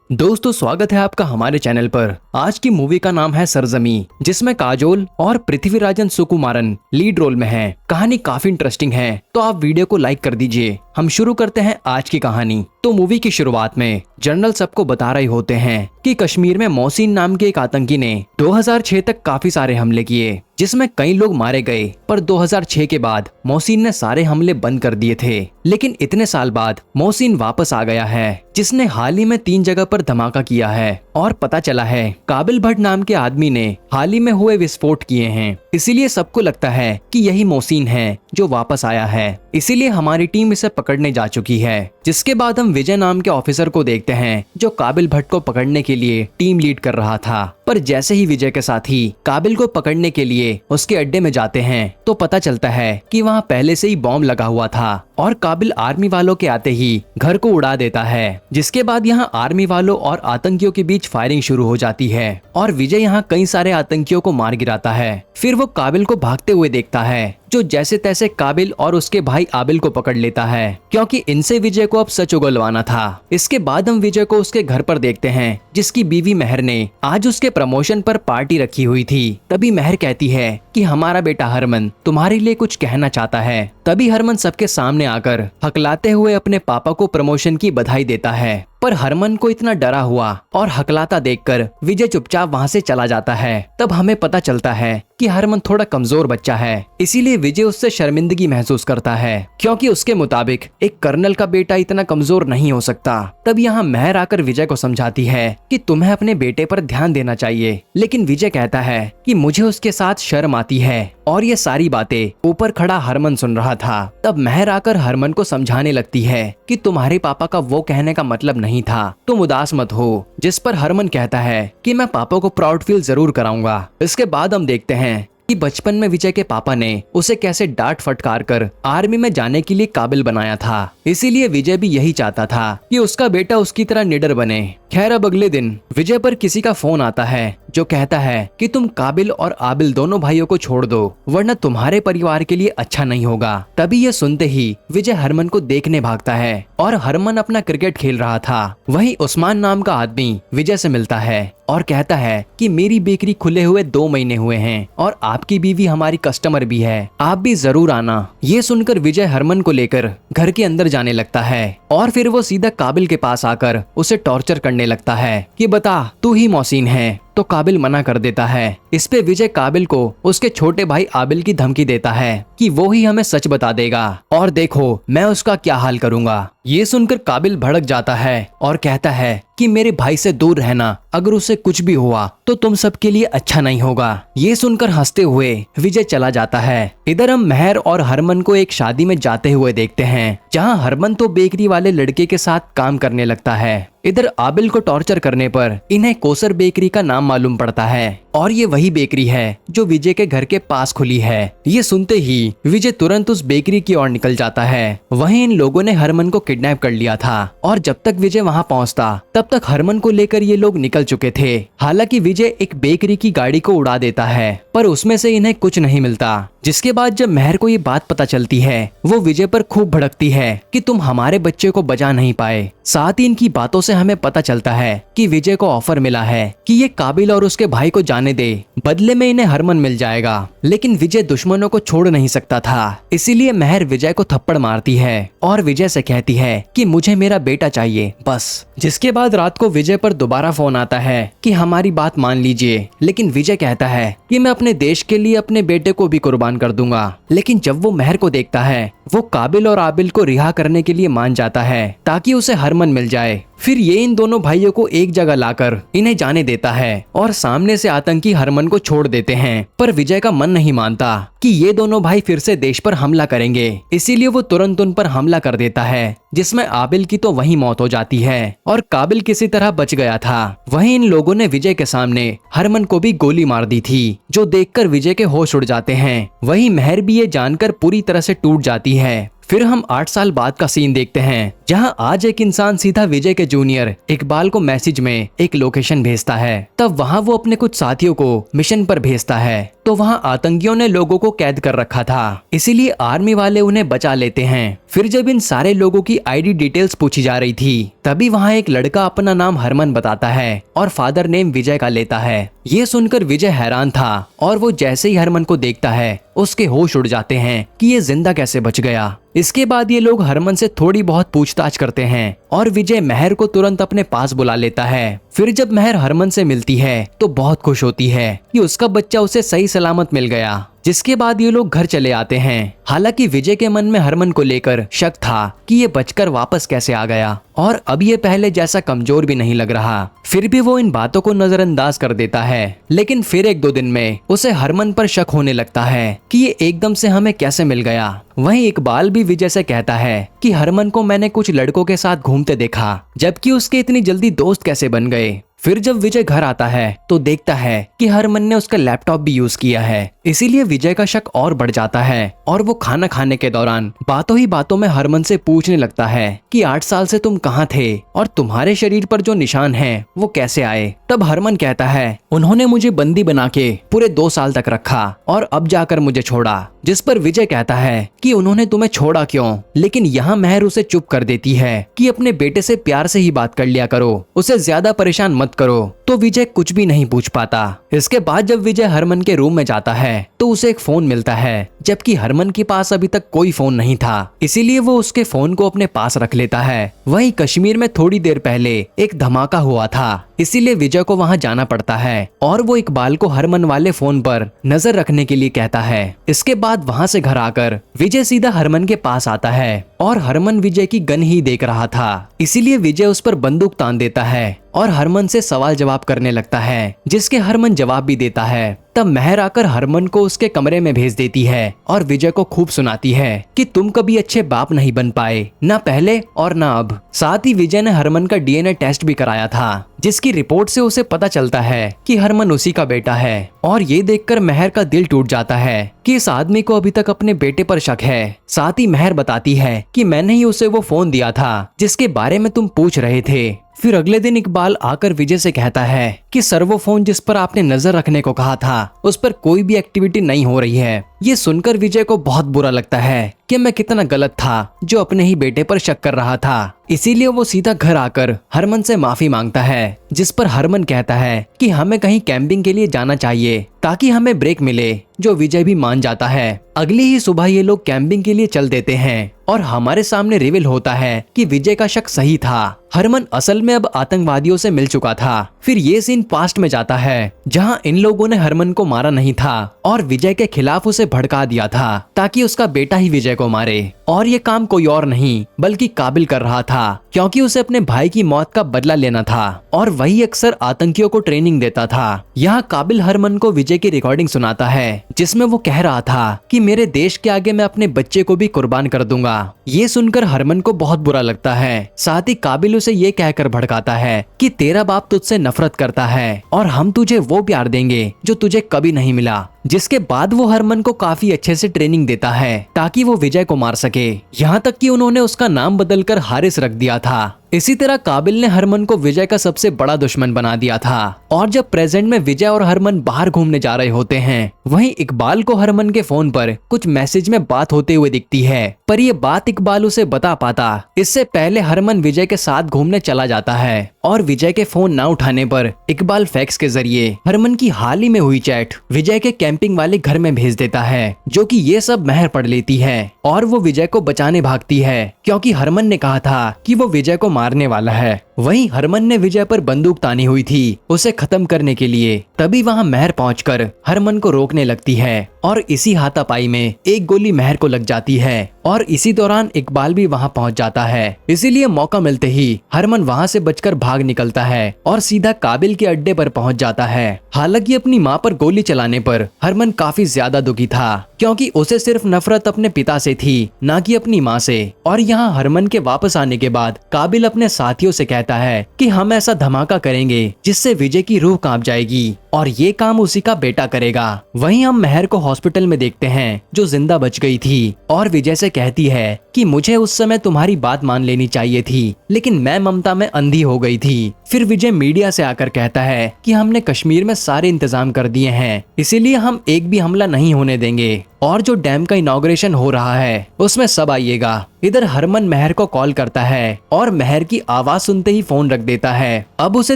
दोस्तों स्वागत है आपका हमारे चैनल पर। आज की मूवी का नाम है सरजमी, जिसमें काजोल और पृथ्वीराजन सुकुमारन लीड रोल में हैं। कहानी काफी इंटरेस्टिंग है, तो आप वीडियो को लाइक कर दीजिए। हम शुरू करते हैं आज की कहानी। तो मूवी की शुरुआत में जनरल सबको बता रहे होते हैं कि कश्मीर में मोहसिन नाम के एक आतंकी ने 2006 तक काफी सारे हमले किए, जिसमें कई लोग मारे गए। पर 2006 के बाद मोहसिन ने सारे हमले बंद कर दिए थे। लेकिन इतने साल बाद मोहसिन वापस आ गया है, जिसने हाल ही में 3 जगह पर धमाका किया है। और पता चला है काबिल भट्ट नाम के आदमी ने हाल ही में हुए विस्फोट किए हैं। इसीलिए सबको लगता है कि यही मोहसिन है जो वापस आया है। इसीलिए हमारी टीम इसे पकड़ने जा चुकी है। जिसके बाद हम विजय नाम के ऑफिसर को देखते हैं, जो काबिल भट्ट को पकड़ने के लिए टीम लीड कर रहा था। पर जैसे ही विजय के साथी काबिल को पकड़ने के लिए उसके अड्डे में जाते हैं, तो पता चलता है कि वहाँ पहले से ही बॉम्ब लगा हुआ था और काबिल आर्मी वालों के आते ही घर को उड़ा देता है। जिसके बाद यहाँ आर्मी वालों और आतंकियों के बीच फायरिंग शुरू हो जाती है और विजय यहाँ कई सारे आतंकियों को मार गिराता है। फिर वो काबिल को भागते हुए देखता है, जो जैसे तैसे काबिल और उसके भाई आबिल को पकड़ लेता है, क्योंकि इनसे विजय को अब सच उगलवाना था। इसके बाद हम विजय को उसके घर पर देखते हैं, जिसकी बीवी मेहर ने आज उसके प्रमोशन पर पार्टी रखी हुई थी। तभी मेहर कहती है कि हमारा बेटा हरमन तुम्हारे लिए कुछ कहना चाहता है। तभी हरमन सबके सामने आकर हकलाते हुए अपने पापा को प्रमोशन की बधाई देता है। पर हरमन को इतना डरा हुआ और हकलाता देखकर विजय चुपचाप वहाँ से चला जाता है। तब हमें पता चलता है कि हरमन थोड़ा कमजोर बच्चा है, इसीलिए विजय उससे शर्मिंदगी महसूस करता है, क्योंकि उसके मुताबिक एक कर्नल का बेटा इतना कमजोर नहीं हो सकता। तब यहाँ मेहर आकर विजय को समझाती है कि तुम्हें अपने बेटे पर ध्यान देना चाहिए। लेकिन विजय कहता है कि मुझे उसके साथ शर्म आती है। और ये सारी बातें ऊपर खड़ा हरमन सुन रहा था। तब मेहर आकर हरमन को समझाने लगती है कि तुम्हारे पापा का वो कहने का मतलब नहीं था, तुम उदास मत हो। जिस पर हरमन कहता है कि मैं पापा को प्राउड फील जरूर कराऊंगा। इसके बाद हम देखते हैं कि बचपन में विजय के पापा ने उसे कैसे डांट फटकार कर आर्मी में जाने के लिए काबिल बनाया था। इसीलिए विजय भी यही चाहता था कि उसका बेटा उसकी तरह निडर बने। खैर अब अगले दिन विजय पर किसी का फोन आता है, जो कहता है कि तुम काबिल और आबिल दोनों भाइयों को छोड़ दो, वरना तुम्हारे परिवार के लिए अच्छा नहीं होगा। तभी ये सुनते ही विजय हरमन को देखने भागता है और हरमन अपना क्रिकेट खेल रहा था। वहीं उस्मान नाम का आदमी विजय से मिलता है और कहता है कि मेरी बेकरी खुले हुए 2 महीने हुए हैं और आपकी बीवी हमारी कस्टमर भी है, आप भी जरूर आना। ये सुनकर विजय हरमन को लेकर घर के अंदर जाने लगता है और फिर वो सीधा काबिल के पास आकर उसे टॉर्चर करने लगता है कि बता तू ही मोहसिन है। तो काबिल मना कर देता है। इस पे विजय काबिल को उसके छोटे भाई आबिल की धमकी देता है कि वो ही हमें सच बता देगा और देखो मैं उसका क्या हाल करूंगा। ये सुनकर काबिल भड़क जाता है और कहता है कि मेरे भाई से दूर रहना, अगर उसे कुछ भी हुआ तो तुम सबके लिए अच्छा नहीं होगा। ये सुनकर हंसते हुए विजय चला जाता है। इधर हम मेहर और हरमन को एक शादी में जाते हुए देखते हैं, जहाँ हरमन तो बेकरी वाले लड़के के साथ काम करने लगता है। इधर आबिल को टॉर्चर करने पर इन्हें कोसर बेकरी का नाम मालूम पड़ता है और ये वही बेकरी है जो विजय के घर के पास खुली है। ये सुनते ही विजय तुरंत उस बेकरी की ओर निकल जाता है। वहीं इन लोगों ने हरमन को किडनैप कर लिया था और जब तक विजय वहां पहुंचता तब तक हरमन को लेकर ये लोग निकल चुके थे। हालांकि विजय एक बेकरी की गाड़ी को उड़ा देता है, पर उसमें से इन्हें कुछ नहीं मिलता। जिसके बाद जब मेहर को ये बात पता चलती है, वो विजय पर खूब भड़कती है कि तुम हमारे बच्चे को बचा नहीं पाए। साथ ही इनकी बातों से हमें पता चलता है कि विजय को ऑफर मिला है कि ये काबिल और उसके भाई को जाने दे, बदले में इन्हें हरमन मिल जाएगा। लेकिन विजय दुश्मनों को छोड़ नहीं सकता था, इसीलिए मेहर विजय को थप्पड़ मारती है और विजय से कहती है कि मुझे मेरा बेटा चाहिए बस। जिसके बाद रात को विजय पर दोबारा फोन आता है कि हमारी बात मान लीजिए। लेकिन विजय कहता है कि मैं अपने देश के लिए अपने बेटे को भी कुर्बान कर दूंगा। लेकिन जब वो मेहर को देखता है, वो काबिल और आबिल को रिहा करने के लिए मान जाता है ताकि उसे हरमन मिल जाए। फिर ये इन दोनों भाइयों को एक जगह लाकर इन्हें जाने देता है और सामने से आतंकी हरमन को छोड़ देते हैं। पर विजय का मन नहीं मानता कि ये दोनों भाई फिर से देश पर हमला करेंगे, इसीलिए वो तुरंत उन पर हमला कर देता है, जिसमें आबिल की तो वहीं मौत हो जाती है और काबिल किसी तरह बच गया था। वहीं इन लोगों ने विजय के सामने हरमन को भी गोली मार दी थी, जो देखकर विजय के होश उड़ जाते हैं। वहीं मेहर भी ये जानकर पूरी तरह से टूट जाती है। फिर हम 8 साल बाद का सीन देखते हैं, जहां आज एक इंसान सीधा विजय के जूनियर इकबाल को मैसेज में एक लोकेशन भेजता है। तब वहां वो अपने कुछ साथियों को मिशन पर भेजता है। तो वहां आतंकियों ने लोगों को कैद कर रखा था, इसीलिए आर्मी वाले उन्हें बचा लेते हैं। फिर जब इन सारे लोगों की आईडी डिटेल्स पूछी जा रही थी, तभी वहां एक लड़का अपना नाम हरमन बताता है और फादर नेम विजय का लेता है। ये सुनकर विजय हैरान था और वो जैसे ही हरमन को देखता है उसके होश उड़ जाते हैं कि ये जिंदा कैसे बच गया। इसके बाद ये लोग हरमन से थोड़ी बहुत पूछताछ करते हैं और विजय महर को तुरंत अपने पास बुला लेता है। फिर जब महर हरमन से मिलती है तो बहुत खुश होती है कि उसका बच्चा उसे सही सलामत मिल गया। जिसके बाद ये लोग घर चले आते हैं। हालांकि विजय के मन में हरमन को लेकर शक था कि ये बचकर वापस कैसे आ गया और अब ये पहले जैसा कमजोर भी नहीं लग रहा। फिर भी वो इन बातों को नजरअंदाज कर देता है। लेकिन फिर 1-2 दिन में उसे हरमन पर शक होने लगता है कि ये एकदम से हमें कैसे मिल गया। वहीं इकबाल भी विजय से कहता है कि हरमन को मैंने कुछ लड़कों के साथ घूमते देखा, जबकि उसके इतनी जल्दी दोस्त कैसे बन गए। फिर जब विजय घर आता है तो देखता है कि हरमन ने उसका लैपटॉप भी यूज किया है, इसीलिए विजय का शक और बढ़ जाता है और वो खाना खाने के दौरान बातों ही बातों में हरमन से पूछने लगता है कि 8 साल से तुम कहाँ थे और तुम्हारे शरीर पर जो निशान हैं वो कैसे आए। तब हरमन कहता है उन्होंने मुझे बंदी बना के पूरे 2 साल तक रखा और अब जाकर मुझे छोड़ा। जिस पर विजय कहता है कि उन्होंने तुम्हें छोड़ा क्यों, लेकिन यहाँ महर उसे चुप कर देती है कि अपने बेटे से प्यार से ही बात कर लिया करो, उसे ज्यादा परेशान मत करो। तो विजय कुछ भी नहीं पूछ पाता। इसके बाद जब विजय हरमन के रूम में जाता है तो उसे एक फोन मिलता है, जबकि हरमन के पास अभी तक कोई फोन नहीं था, इसीलिए वो उसके फोन को अपने पास रख लेता है। वहीं कश्मीर में थोड़ी देर पहले एक धमाका हुआ था, इसीलिए विजय को वहां जाना पड़ता है और वो इकबाल को हरमन वाले फोन पर नजर रखने के लिए कहता है। इसके बाद वहां से घर आकर विजय सीधा हरमन के पास आता है और हरमन विजय की गन ही देख रहा था, इसीलिए विजय उस पर बंदूक तान देता है और हरमन से सवाल जवाब करने लगता है, जिसके हरमन जवाब भी देता है। तब महर आकर हरमन को उसके कमरे में भेज देती है और विजय को खूब सुनाती है कि तुम कभी अच्छे बाप नहीं बन पाए, ना पहले और ना अब। साथ ही विजय ने हरमन का डीएनए टेस्ट भी कराया था, जिसकी रिपोर्ट से उसे पता चलता है कि हरमन उसी का बेटा है। और ये देखकर महर का दिल टूट जाता है कि इस आदमी को अभी तक अपने बेटे पर शक है। साथ ही महर बताती है कि मैंने ही उसे वो फोन दिया था जिसके बारे में तुम पूछ रहे थे। फिर अगले दिन इकबाल आकर विजय से कहता है कि सर वो फोन जिस पर आपने नजर रखने को कहा था उस पर कोई भी एक्टिविटी नहीं हो रही है। ये सुनकर विजय को बहुत बुरा लगता है कि मैं कितना गलत था जो अपने ही बेटे पर शक कर रहा था। इसीलिए वो सीधा घर आकर हरमन से माफी मांगता है, जिस पर हरमन कहता है कि हमें कहीं कैंपिंग के लिए जाना चाहिए ताकि हमें ब्रेक मिले, जो विजय भी मान जाता है। अगली ही सुबह ये लोग कैंपिंग के लिए चल देते हैं और हमारे सामने रिवील होता है कि विजय का शक सही था। हरमन असल में अब आतंकवादियों से मिल चुका था। फिर ये सीन पास्ट में जाता है, जहां इन लोगों ने हरमन को मारा नहीं था और विजय के खिलाफ उसे भड़का दिया था ताकि उसका बेटा ही विजय को मारे। और ये काम कोई और नहीं बल्कि काबिल कर रहा था, क्योंकि उसे अपने भाई की मौत का बदला लेना था और वही अक्सर आतंकियों को ट्रेनिंग देता था। यहाँ काबिल हरमन को विजय की रिकॉर्डिंग सुनाता है, जिसमें वो कह रहा था कि मेरे देश के आगे मैं अपने बच्चे को भी कुर्बान कर दूंगा। ये सुनकर हरमन को बहुत बुरा लगता है। साथ ही काबिल उसे ये कहकर भड़काता है कि तेरा बाप तुझसे नफरत करता है और हम तुझे वो प्यार देंगे जो तुझे कभी नहीं मिला। जिसके बाद वो हरमन को काफी अच्छे से ट्रेनिंग देता है ताकि वो विजय को मार सके। यहाँ तक कि उन्होंने उसका नाम बदलकर हारिस रख दिया था। इसी तरह काबिल ने हरमन को विजय का सबसे बड़ा दुश्मन बना दिया था। और जब प्रेजेंट में विजय और हरमन बाहर घूमने जा रहे होते हैं, वहीं इकबाल को हरमन के फोन पर कुछ मैसेज में बात होते हुए दिखती है, पर ये बात इकबाल उसे बता पाता इससे पहले हरमन विजय के साथ घूमने चला जाता है। और विजय के फोन ना उठाने पर इकबाल फैक्स के जरिए हरमन की हाल ही में हुई चैट विजय के कैंपिंग वाले घर में भेज देता है, जो कि ये सब महर पढ़ लेती है और वो विजय को बचाने भागती है, क्योंकि हरमन ने कहा था कि वो विजय को मारने वाला है। वहीं हरमन ने विजय पर बंदूक तानी हुई थी उसे खत्म करने के लिए। तभी वहां महर पहुंचकर हरमन को रोकने लगती है और इसी हाथापाई में एक गोली महर को लग जाती है और इसी दौरान इकबाल भी वहां पहुंच जाता है। इसीलिए मौका मिलते ही हरमन वहां से बचकर भाग निकलता है और सीधा काबिल के अड्डे पर पहुंच जाता है। हालांकि अपनी मां पर गोली चलाने पर हरमन काफी ज्यादा दुखी था, क्योंकि उसे सिर्फ नफरत अपने पिता से थी, ना कि अपनी मां से। और यहाँ हरमन के वापस आने के बाद काबिल अपने साथियों से कहता कहता है कि हम ऐसा धमाका करेंगे जिससे विजय की रूह कांप जाएगी और ये काम उसी का बेटा करेगा। वहीं हम मेहर को हॉस्पिटल में देखते हैं जो जिंदा बच गई थी और विजय से कहती है कि मुझे उस समय तुम्हारी बात मान लेनी चाहिए थी, लेकिन मैं ममता में अंधी हो गई थी। फिर विजय मीडिया से आकर कहता है कि हमने कश्मीर में सारे इंतजाम कर दिए हैं, इसीलिए हम एक भी हमला नहीं होने देंगे और जो डैम का इनॉग्रेशन हो रहा है उसमें सब आइएगा। इधर हरमन मेहर को कॉल करता है और मेहर की आवाज सुनते ही फोन रख देता है। अब उसे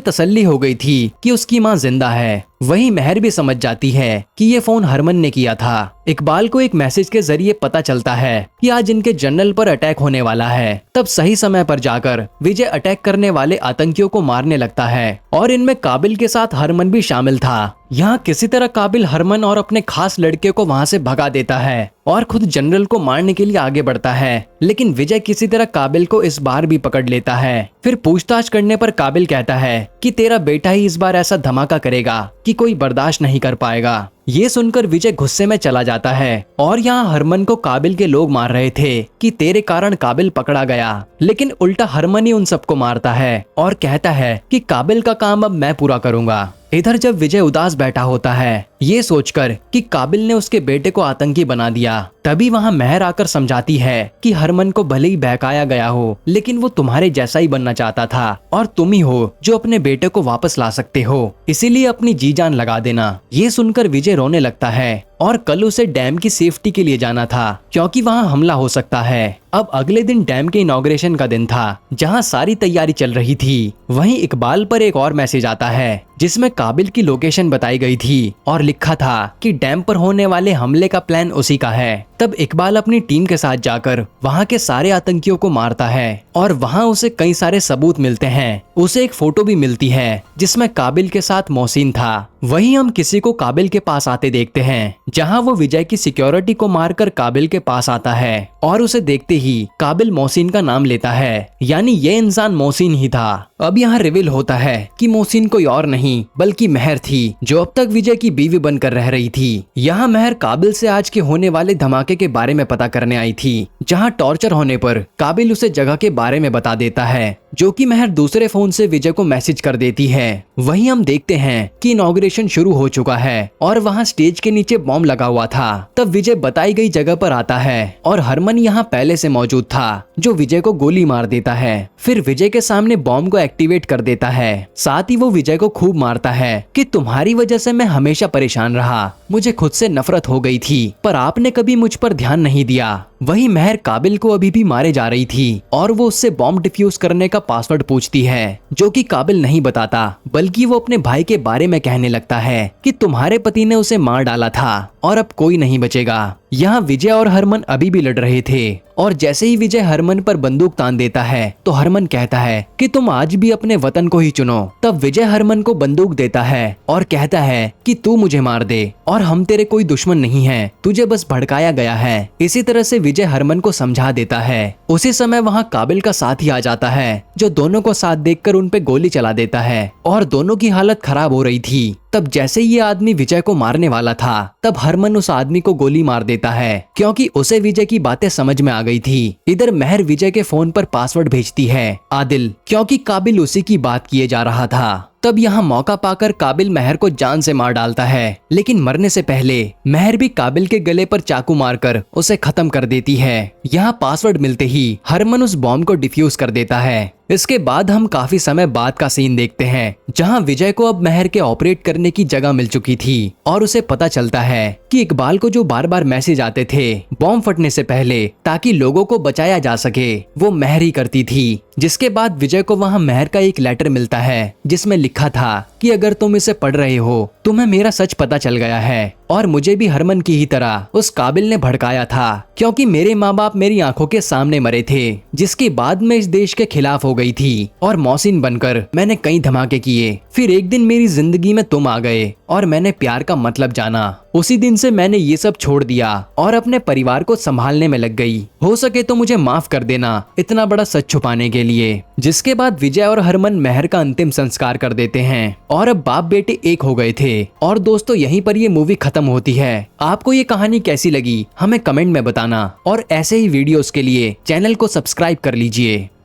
तसल्ली हो गई थी कि उसकी माँ जिंदा है। वहीं मेहर भी समझ जाती है कि ये फोन हरमन ने किया था। इकबाल को एक मैसेज के जरिए पता चलता है कि आज इनके जनरल पर अटैक होने वाला है। तब सही समय पर जाकर विजय अटैक करने वाले आतंकियों को मारने लगता है और इनमें काबिल के साथ हरमन भी शामिल था। यहाँ किसी तरह काबिल हरमन और अपने खास लड़के को वहाँ से भगा देता है और खुद जनरल को मारने के लिए आगे बढ़ता है, लेकिन विजय किसी तरह काबिल को इस बार भी पकड़ लेता है। फिर पूछताछ करने पर काबिल कहता है कि तेरा बेटा ही इस बार ऐसा धमाका करेगा कि कोई बर्दाश्त नहीं कर पाएगा। ये सुनकर विजय गुस्से में चला जाता है और यहाँ हरमन को काबिल के लोग मार रहे थे कि तेरे कारण काबिल पकड़ा गया, लेकिन उल्टा हरमन ही उन सबको मारता है और कहता है कि काबिल का काम अब मैं पूरा करूंगा। इधर जब विजय उदास बैठा होता है ये सोचकर कि काबिल ने उसके बेटे को आतंकी बना दिया, तभी वहाँ मेहर आकर समझाती है कि हरमन को भले ही बहकाया गया हो, लेकिन वो तुम्हारे जैसा ही बनना चाहता था और तुम ही हो जो अपने बेटे को वापस ला सकते हो, इसीलिए अपनी जी जान लगा देना। ये सुनकर विजय रोने लगता है और कल उसे डैम की सेफ्टी के लिए जाना था क्योंकि वहाँ हमला हो सकता है। अब अगले दिन डैम के इनॉग्रेशन का दिन था जहाँ सारी तैयारी चल रही थी। वहीं इकबाल पर एक और मैसेज आता है जिसमें काबिल की लोकेशन बताई गई थी और लिखा था कि डैम पर होने वाले हमले का प्लान उसी का है। तब इकबाल अपनी टीम के साथ जाकर वहाँ के सारे आतंकियों को मारता है और वहाँ उसे कई सारे सबूत मिलते हैं। उसे एक फोटो भी मिलती है जिसमें काबिल के साथ मोहसिन था। वहीं हम किसी को काबिल के पास आते देखते हैं जहां वो विजय की सिक्योरिटी को मारकर काबिल के पास आता है और उसे देखते ही काबिल मोहसिन का नाम लेता है, यानी ये इंसान मोहसिन ही था। अब यहाँ रिवील होता है कि मोहसिन कोई और नहीं बल्कि मेहर थी जो अब तक विजय की बीवी बनकर रह रही थी। यहाँ मेहर काबिल से आज के होने वाले धमाके के बारे में पता करने आई थी, जहाँ टॉर्चर होने पर काबिल उसे जगह के बारे में बता देता है जो कि मेहर दूसरे फोन से विजय को मैसेज कर देती है। वहीं हम देखते हैं कि इनॉग्रेशन शुरू हो चुका है और वहाँ स्टेज के नीचे बॉम्ब लगा हुआ था। तब विजय बताई गई जगह पर आता है और हरमन यहाँ पहले से मौजूद था जो विजय को गोली मार देता है। फिर विजय के सामने बॉम्ब को एक्टिवेट कर देता है, साथ ही वो विजय को खूब मारता है कि तुम्हारी वजह से मैं हमेशा परेशान रहा, मुझे खुद से नफरत हो गई थी पर आपने कभी मुझ पर ध्यान नहीं दिया। वहीं मेहर काबिल को अभी भी मारे जा रही थी और वो उससे बॉम्ब डिफ्यूज करने का पासवर्ड पूछती है जो कि काबिल नहीं बताता, बल्कि वो अपने भाई के बारे में कहने लगता है कि तुम्हारे पति ने उसे मार डाला था और अब कोई नहीं बचेगा। यहाँ विजय और हरमन अभी भी लड़ रहे थे और जैसे ही विजय हरमन पर बंदूक तान देता है तो हरमन कहता है कि तुम आज भी अपने वतन को ही चुनो। तब विजय हरमन को बंदूक देता है और कहता है कि तू मुझे मार दे और हम तेरे कोई दुश्मन नहीं है, तुझे बस भड़काया गया है। इसी तरह से विजय हरमन को समझा देता है। उसी समय वहाँ काबिल का साथी आ जाता है जो दोनों को साथ देखकर उन पे गोली चला देता है और दोनों की हालत खराब हो रही थी। तब जैसे ये आदमी विजय को मारने वाला था तब हरमन उस आदमी को गोली मार देता है क्योंकि उसे विजय की बातें समझ में आ गई थी। इधर मेहर विजय के फोन पर पासवर्ड भेजती है आदिल, क्योंकि काबिल उसी की बात किए जा रहा था। तब यहाँ मौका पाकर काबिल मेहर को जान से मार डालता है, लेकिन मरने से पहले मेहर भी काबिल के गले पर चाकू मारकर उसे खत्म कर देती है। यहाँ पासवर्ड मिलते ही हरमन उस बॉम्ब को डिफ्यूज कर देता है। इसके बाद हम काफी समय बाद का सीन देखते हैं जहां विजय को अब मेहर के ऑपरेट करने की जगह मिल चुकी थी और उसे पता चलता है कि इकबाल को जो बार बार मैसेज आते थे बॉम्ब फटने से पहले ताकि लोगों को बचाया जा सके वो मेहर ही करती थी। जिसके बाद विजय को वहां मेहर का एक लेटर मिलता है जिसमें लिखा था कि अगर तुम इसे पढ़ रहे हो तुम्हें मेरा सच पता चल गया है और मुझे भी हरमन की ही तरह उस काबिल ने भड़काया था क्योंकि मेरे माँ बाप मेरी आंखों के सामने मरे थे, जिसके बाद मैं इस देश के खिलाफ हो गई थी और मोहसिन बनकर मैंने कई धमाके किए। फिर एक दिन मेरी जिंदगी में तुम आ गए और मैंने प्यार का मतलब जाना। उसी दिन से मैंने ये सब छोड़ दिया और अपने परिवार को संभालने में लग गई। हो सके तो मुझे माफ कर देना इतना बड़ा सच छुपाने के लिए। जिसके बाद विजय और हरमन मेहर का अंतिम संस्कार कर देते हैं और अब बाप बेटे एक हो गए थे। और दोस्तों यहीं पर ये मूवी खत्म होती है। आपको ये कहानी कैसी लगी हमें कमेंट में बताना और ऐसे ही वीडियोस के लिए चैनल को सब्सक्राइब कर लीजिए।